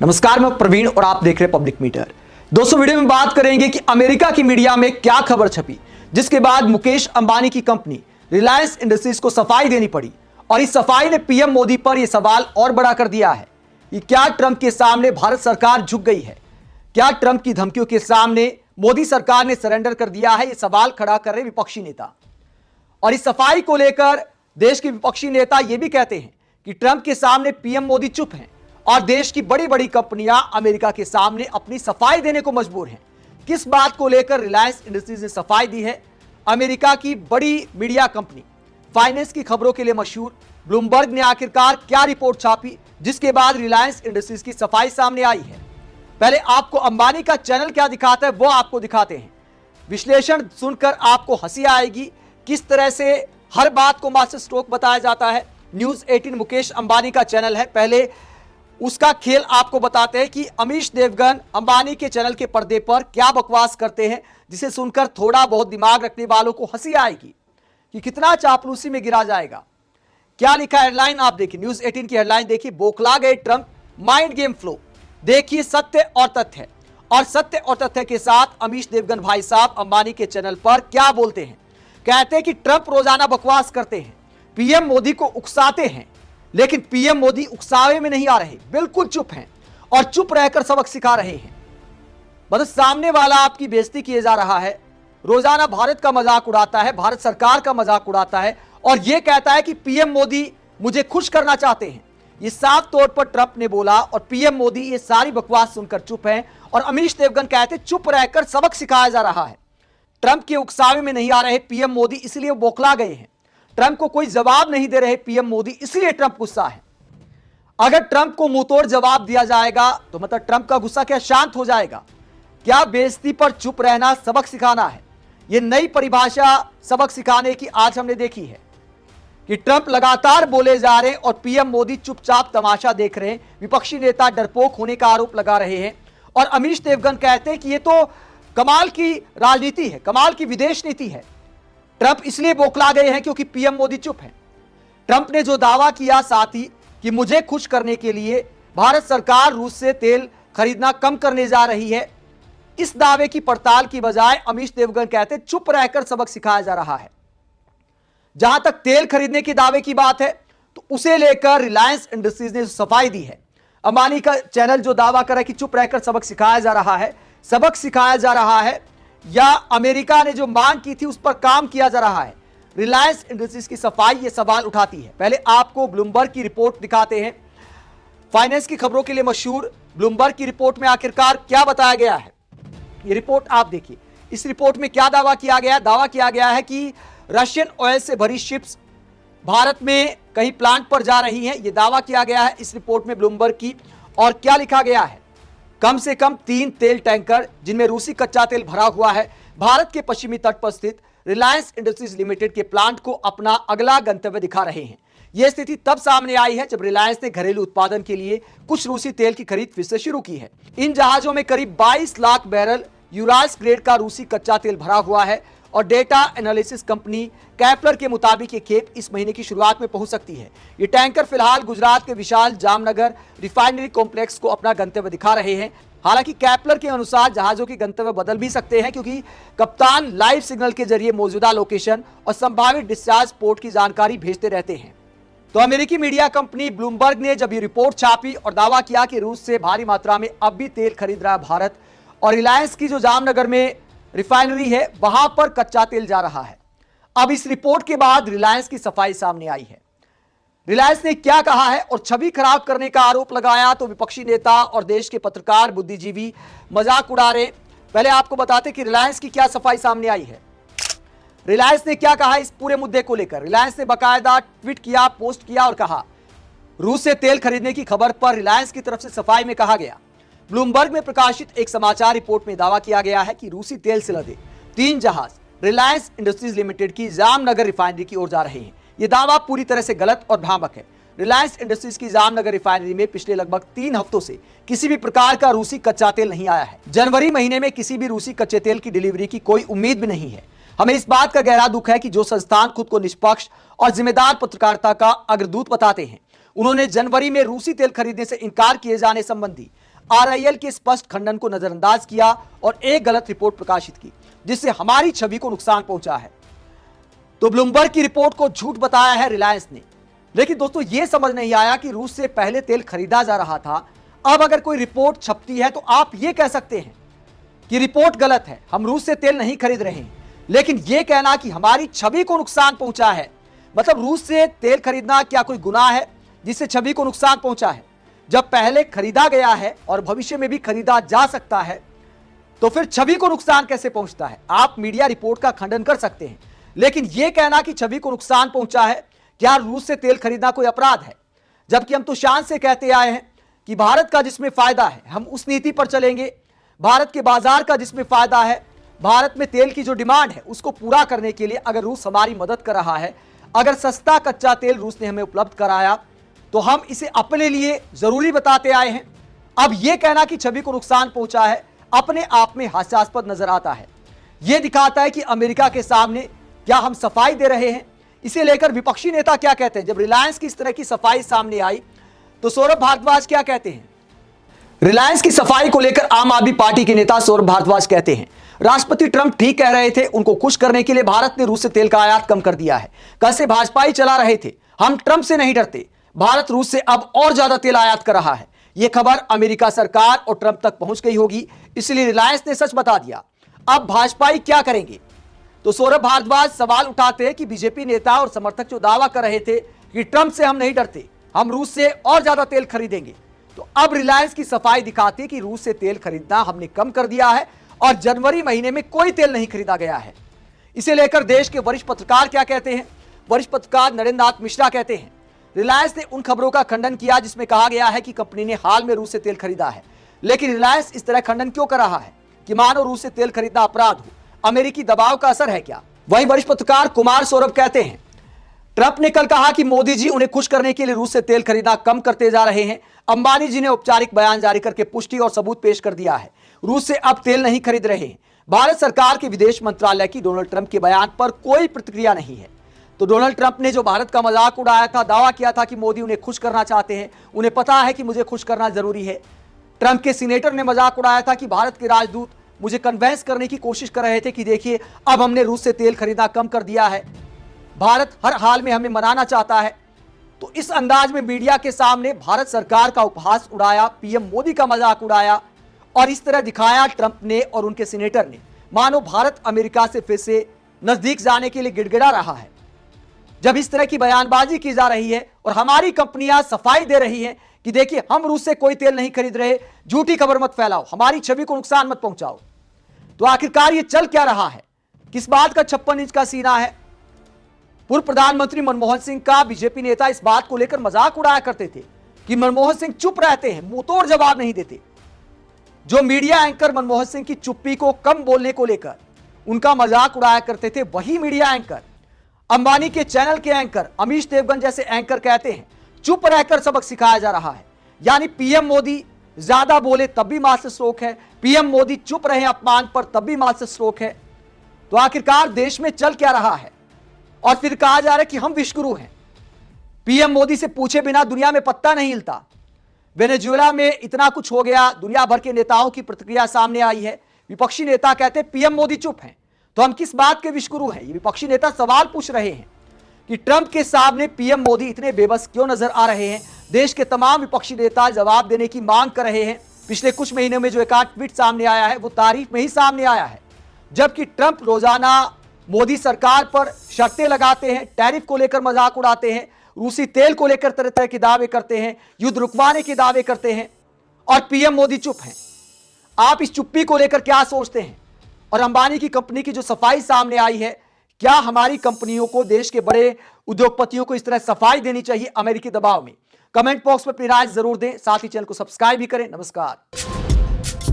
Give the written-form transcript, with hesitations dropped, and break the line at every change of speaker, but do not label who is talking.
नमस्कार, मैं प्रवीण और आप देख रहे हैं पब्लिक मीटर। दोस्तों, वीडियो में बात करेंगे कि अमेरिका की मीडिया में क्या खबर छपी जिसके बाद मुकेश अंबानी की कंपनी रिलायंस इंडस्ट्रीज को सफाई देनी पड़ी। और इस सफाई ने पीएम मोदी पर यह सवाल और बड़ा कर दिया है कि क्या ट्रंप के सामने भारत सरकार झुक गई है? क्या ट्रंप की धमकियों के सामने मोदी सरकार ने सरेंडर कर दिया है? यह सवाल खड़ा कर रहे विपक्षी नेता। और इस सफाई को लेकर देश के विपक्षी नेता यह भी कहते हैं कि ट्रंप के सामने पीएम मोदी चुप हैं और देश की बड़ी बड़ी कंपनियां अमेरिका के सामने अपनी सफाई देने को मजबूर हैं। किस बात को लेकर रिलायंस इंडस्ट्रीज ने सफाई दी है? अमेरिका की बड़ी मीडिया कंपनी फाइनेंस की खबरों के लिए मशहूर ब्लूमबर्ग ने आखिरकार क्या रिपोर्ट छापी जिसके बाद रिलायंस इंडस्ट्रीज की सफाई सामने आई है? पहले आपको अंबानी का चैनल क्या दिखाता है वो आपको दिखाते हैं। विश्लेषण सुनकर आपको हंसी आएगी, किस तरह से हर बात को मास्टर स्ट्रोक बताया जाता है। न्यूज 18 मुकेश अंबानी का चैनल है। पहले उसका खेल आपको बताते हैं कि अमीश देवगन अंबानी के चैनल के पर्दे पर क्या बकवास करते हैं, जिसे सुनकर थोड़ा बहुत दिमाग रखने वालों को हंसी आएगी कि कितना चापलूसी में गिरा जाएगा। क्या लिखा हेडलाइन आप देखिए, न्यूज 18 की हेडलाइन देखिए, बौखला गए ट्रंप, माइंड गेम फ्लो। देखिए सत्य और तथ्य, और सत्य और तथ्य के साथ अमीश देवगन भाई साहब अंबानी के चैनल पर क्या बोलते हैं। कहते हैं कि ट्रंप रोजाना बकवास करते हैं, पीएम मोदी को उकसाते हैं, लेकिन पीएम मोदी उकसावे में नहीं आ रहे, बिल्कुल चुप हैं और चुप रहकर सबक सिखा रहे हैं। मतलब सामने वाला आपकी बेइज्जती किए जा रहा है, रोजाना भारत का मजाक उड़ाता है, भारत सरकार का मजाक उड़ाता है और यह कहता है कि पीएम मोदी मुझे खुश करना चाहते हैं। यह साफ तौर पर ट्रंप ने बोला और पीएम मोदी ये सारी बकवास सुनकर चुप हैं। और अमीश देवगन कहते चुप रहकर सबक सिखाया जा रहा है। ट्रंप के उकसावे में नहीं आ रहे पीएम मोदी, इसलिए बौखला गए हैं। ट्रंप को कोई जवाब नहीं दे रहे पीएम मोदी, इसलिए ट्रंप गुस्सा है। अगर ट्रंप को मुंहतोड़ जवाब दिया जाएगा तो मतलब ट्रंप का गुस्सा क्या शांत हो जाएगा? क्या बेइज्जती पर चुप रहना सबक सिखाना है? यह नई परिभाषा सबक सिखाने की आज हमने देखी है कि ट्रंप लगातार बोले जा रहे हैं और पीएम मोदी चुपचाप तमाशा देख रहे हैं। विपक्षी नेता डरपोक होने का आरोप लगा रहे हैं और अमीश देवगन कहते हैं कि यह तो कमाल की राजनीति है, कमाल की विदेश नीति है। ट्रंप इसलिए बौखला गए हैं क्योंकि पीएम मोदी चुप हैं। ट्रंप ने जो दावा किया साथ ही कि मुझे खुश करने के लिए भारत सरकार रूस से तेल खरीदना कम करने जा रही है, इस दावे की पड़ताल की बजाय अमीश देवगन कहते चुप रहकर सबक सिखाया जा रहा है। जहां तक तेल खरीदने के दावे की बात है तो उसे लेकर रिलायंस इंडस्ट्रीज ने सफाई दी है। अंबानी का चैनल जो दावा कर रहा है कि चुप रहकर सबक सिखाया जा रहा है, सबक सिखाया जा रहा है या अमेरिका ने जो मांग की थी उस पर काम किया जा रहा है, रिलायंस इंडस्ट्रीज की सफाई ये सवाल उठाती है। पहले आपको ब्लूमबर्ग की रिपोर्ट दिखाते हैं। फाइनेंस की खबरों के लिए मशहूर ब्लूमबर्ग की रिपोर्ट में आखिरकार क्या बताया गया है, ये रिपोर्ट आप देखिए। इस रिपोर्ट में क्या दावा किया गया? दावा किया गया है कि रशियन ऑयल से भरी शिप्स भारत में कहीं प्लांट पर जा रही हैं, यह दावा किया गया है इस रिपोर्ट में ब्लूमबर्ग की। और क्या लिखा गया है? कम से कम 3 तेल टैंकर जिनमें रूसी कच्चा तेल भरा हुआ है भारत के पश्चिमी तट पर स्थित रिलायंस इंडस्ट्रीज लिमिटेड के प्लांट को अपना अगला गंतव्य दिखा रहे हैं। यह स्थिति तब सामने आई है जब रिलायंस ने घरेलू उत्पादन के लिए कुछ रूसी तेल की खरीद फिर से शुरू की है। इन जहाजों में करीब 22 लाख बैरल यूराल्स ग्रेड का रूसी कच्चा तेल भरा हुआ है और डेटा एनालिसिस कंपनी कैपलर के मुताबिक ये खेप इस महीने की शुरुआत में पहुंच सकती है। ये टैंकर फिलहाल गुजरात के विशाल जामनगर रिफाइनरी कॉम्प्लेक्स को अपना गंतव्य दिखा रहे हैं। हालांकि कैपलर के अनुसार जहाजों के गंतव्य बदल भी सकते हैं क्योंकि कप्तान लाइव सिग्नल के जरिए मौजूदा लोकेशन और संभावित डिस्चार्ज पोर्ट की जानकारी भेजते रहते हैं। तो अमेरिकी मीडिया कंपनी ब्लूमबर्ग ने जब ये रिपोर्ट छापी और दावा किया कि रूस से भारी मात्रा में अब भी तेल खरीद रहा है भारत और रिलायंस की जो जामनगर में रिफाइनरी है वहां पर कच्चा तेल जा रहा है। अब इस रिपोर्ट के बाद रिलायंस की सफाई सामने आई है। रिलायंस ने क्या कहा है और छवि खराब करने का आरोप लगाया तो विपक्षी नेता और देश के पत्रकार बुद्धिजीवी मजाक उड़ा रहे। पहले आपको बताते कि रिलायंस की क्या सफाई सामने आई है। रिलायंस ने क्या कहा इस पूरे मुद्दे को लेकर? रिलायंस ने बाकायदा ट्वीट किया, पोस्ट किया और कहा, रूस से तेल खरीदने की खबर पर रिलायंस की तरफ से सफाई में कहा गया। ब्लूमबर्ग में प्रकाशित एक समाचार रिपोर्ट में दावा किया गया है कि रूसी तेल से लदे 3 जहाज रिलायंस इंडस्ट्रीज लिमिटेड की जामनगर रिफाइनरी की ओर जा रहे हैं। यह दावा पूरी तरह से गलत और भ्रामक है। रिलायंस इंडस्ट्रीज की जामनगर रिफाइनरी में पिछले लगभग 3 हफ्तों से किसी भी प्रकार का रूसी कच्चा तेल नहीं आया है। जनवरी महीने में किसी भी रूसी कच्चे तेल की डिलीवरी की कोई उम्मीद भी नहीं है। हमें इस बात का गहरा दुख है कि जो संस्थान खुद को निष्पक्ष और जिम्मेदार पत्रकारिता का अग्रदूत बताते हैं, उन्होंने जनवरी में रूसी तेल खरीदने से इनकार किए जाने संबंधी RIL के स्पष्ट खंडन को नजरअंदाज किया और एक गलत रिपोर्ट प्रकाशित की, जिससे हमारी छवि को नुकसान पहुंचा है। तो ब्लूमबर्ग की रिपोर्ट को झूठ बताया है रिलायंस ने। लेकिन दोस्तों यह समझ नहीं आया कि रूस से पहले तेल खरीदा जा रहा था। अब अगर कोई रिपोर्ट छपती है तो आप यह कह सकते हैं कि रिपोर्ट गलत है, हम रूस से तेल नहीं खरीद रहे हैं। लेकिन यह कहना कि हमारी छवि को नुकसान पहुंचा है, मतलब रूस से तेल खरीदना क्या कोई गुनाह है जिससे छवि को नुकसान पहुंचा है? जब पहले खरीदा गया है और भविष्य में भी खरीदा जा सकता है तो फिर छवि को नुकसान कैसे पहुंचता है? आप मीडिया रिपोर्ट का खंडन कर सकते हैं, लेकिन यह कहना कि छवि को नुकसान पहुंचा है, क्या रूस से तेल खरीदना कोई अपराध है? जबकि हम तो शान से कहते आए हैं कि भारत का जिसमें फायदा है हम उस नीति पर चलेंगे। भारत के बाजार का जिसमें फायदा है, भारत में तेल की जो डिमांड है उसको पूरा करने के लिए अगर रूस हमारी मदद कर रहा है, अगर सस्ता कच्चा तेल रूस ने हमें उपलब्ध कराया तो हम इसे अपने लिए जरूरी बताते आए हैं। अब यह कहना कि छवि को नुकसान पहुंचा है अपने आप में हास्यास्पद नजर आता है। यह दिखाता है कि अमेरिका के सामने क्या हम सफाई दे रहे हैं। इसे लेकर विपक्षी नेता क्या कहते हैं? जब रिलायंस की इस तरह की सफाई सामने आई तो सौरभ भारद्वाज क्या कहते हैं? रिलायंस की सफाई को लेकर आम आदमी पार्टी के नेता सौरभ भारद्वाज कहते हैं, राष्ट्रपति ट्रंप ठीक कह रहे थे, उनको खुश करने के लिए भारत ने रूस से तेल का आयात कम कर दिया है। कल से भाजपा ही चला रहे थे, हम ट्रंप से नहीं डरते। भारत रूस से अब और ज्यादा तेल आयात कर रहा है। यह खबर अमेरिका सरकार और ट्रंप तक पहुंच गई होगी, इसलिए रिलायंस ने सच बता दिया। अब भाजपाई क्या करेंगे? तो सौरभ भारद्वाज सवाल उठाते हैं कि बीजेपी नेता और समर्थक जो दावा कर रहे थे कि ट्रंप से हम नहीं डरते, हम रूस से और ज्यादा तेल खरीदेंगे, तो अब रिलायंस की सफाई दिखाती कि रूस से तेल खरीदना हमने कम कर दिया है और जनवरी महीने में कोई तेल नहीं खरीदा गया है। इसे लेकर देश के वरिष्ठ पत्रकार क्या कहते हैं? वरिष्ठ पत्रकार नरेंद्र नाथ मिश्रा कहते हैं, रिलायंस ने उन खबरों का खंडन किया जिसमें कहा गया है कि कंपनी ने हाल में रूस से तेल खरीदा है। लेकिन रिलायंस इस तरह खंडन क्यों कर रहा है कि मानो रूस से तेल खरीदना अपराध हो? अमेरिकी दबाव का असर है क्या? वहीं वरिष्ठ पत्रकार कुमार सौरभ कहते हैं, ट्रंप ने कल कहा कि मोदी जी उन्हें खुश करने के लिए रूस से तेल खरीदना कम करते जा रहे हैं। अंबानी जी ने औपचारिक बयान जारी करके पुष्टि और सबूत पेश कर दिया है, रूस से अब तेल नहीं खरीद रहे हैं। भारत सरकार के विदेश मंत्रालय की डोनाल्ड ट्रंप के बयान पर कोई प्रतिक्रिया नहीं है। तो डोनाल्ड ट्रंप ने जो भारत का मजाक उड़ाया था, दावा किया था कि मोदी उन्हें खुश करना चाहते हैं, उन्हें पता है कि मुझे खुश करना जरूरी है। ट्रंप के सीनेटर ने मजाक उड़ाया था कि भारत के राजदूत मुझे कन्वेंस करने की कोशिश कर रहे थे कि देखिए अब हमने रूस से तेल खरीदना कम कर दिया है, भारत हर हाल में हमें मनाना चाहता है। तो इस अंदाज में मीडिया के सामने भारत सरकार का उपहास उड़ाया, पीएम मोदी का मजाक उड़ाया और इस तरह दिखाया ट्रंप ने और उनके सीनेटर ने मानो भारत अमेरिका से फिर से नजदीक जाने के लिए गिड़गिड़ा रहा है। जब इस तरह की बयानबाजी की जा रही है और हमारी कंपनियां सफाई दे रही हैं कि देखिए हम रूस से कोई तेल नहीं खरीद रहे, झूठी खबर मत फैलाओ, हमारी छवि को नुकसान मत पहुंचाओ, तो आखिरकार ये चल क्या रहा है? किस बात का 56 इंच का सीना है? पूर्व प्रधानमंत्री मनमोहन सिंह का बीजेपी नेता इस बात को लेकर मजाक उड़ाया करते थे कि मनमोहन सिंह चुप रहते हैं, मुंहतोड़ जवाब नहीं देते। जो मीडिया एंकर मनमोहन सिंह की चुप्पी को कम बोलने को लेकर उनका मजाक उड़ाया करते थे, वही मीडिया एंकर अंबानी के चैनल के एंकर अमीश देवगन जैसे एंकर कहते हैं चुप रहकर सबक सिखाया जा रहा है। यानी पीएम मोदी ज्यादा बोले तब भी मास्टर स्ट्रोक है, पीएम मोदी चुप रहे अपमान पर तब भी मास्टर स्ट्रोक है। तो आखिरकार देश में चल क्या रहा है? और फिर कहा जा रहा है कि हम विश्वगुरु हैं, पीएम मोदी से पूछे बिना दुनिया में पत्ता नहीं हिलता। वेनेजुएला में इतना कुछ हो गया, दुनिया भर के नेताओं की प्रतिक्रिया सामने आई है। विपक्षी नेता कहते हैं पीएम मोदी चुप हैं, तो हम किस बात के विश्वगुरु हैं? ये विपक्षी नेता सवाल पूछ रहे हैं कि ट्रंप के सामने पीएम मोदी इतने बेबस क्यों नजर आ रहे हैं? देश के तमाम विपक्षी नेता जवाब देने की मांग कर रहे हैं। पिछले कुछ महीनों में जो एक आध ट्वीट सामने आया है वो तारीफ में ही सामने आया है, जबकि ट्रंप रोजाना मोदी सरकार पर शर्तें लगाते हैं, टैरिफ को लेकर मजाक उड़ाते हैं, रूसी तेल को लेकर तरह तरह के दावे करते हैं, युद्ध रुकवाने के दावे करते हैं और पीएम मोदी चुप हैं। आप इस चुप्पी को लेकर क्या सोचते हैं? और अंबानी की कंपनी की जो सफाई सामने आई है, क्या हमारी कंपनियों को, देश के बड़े उद्योगपतियों को इस तरह सफाई देनी चाहिए अमेरिकी दबाव में? कमेंट बॉक्स में अपनी राय जरूर दें, साथ ही चैनल को सब्सक्राइब भी करें। नमस्कार।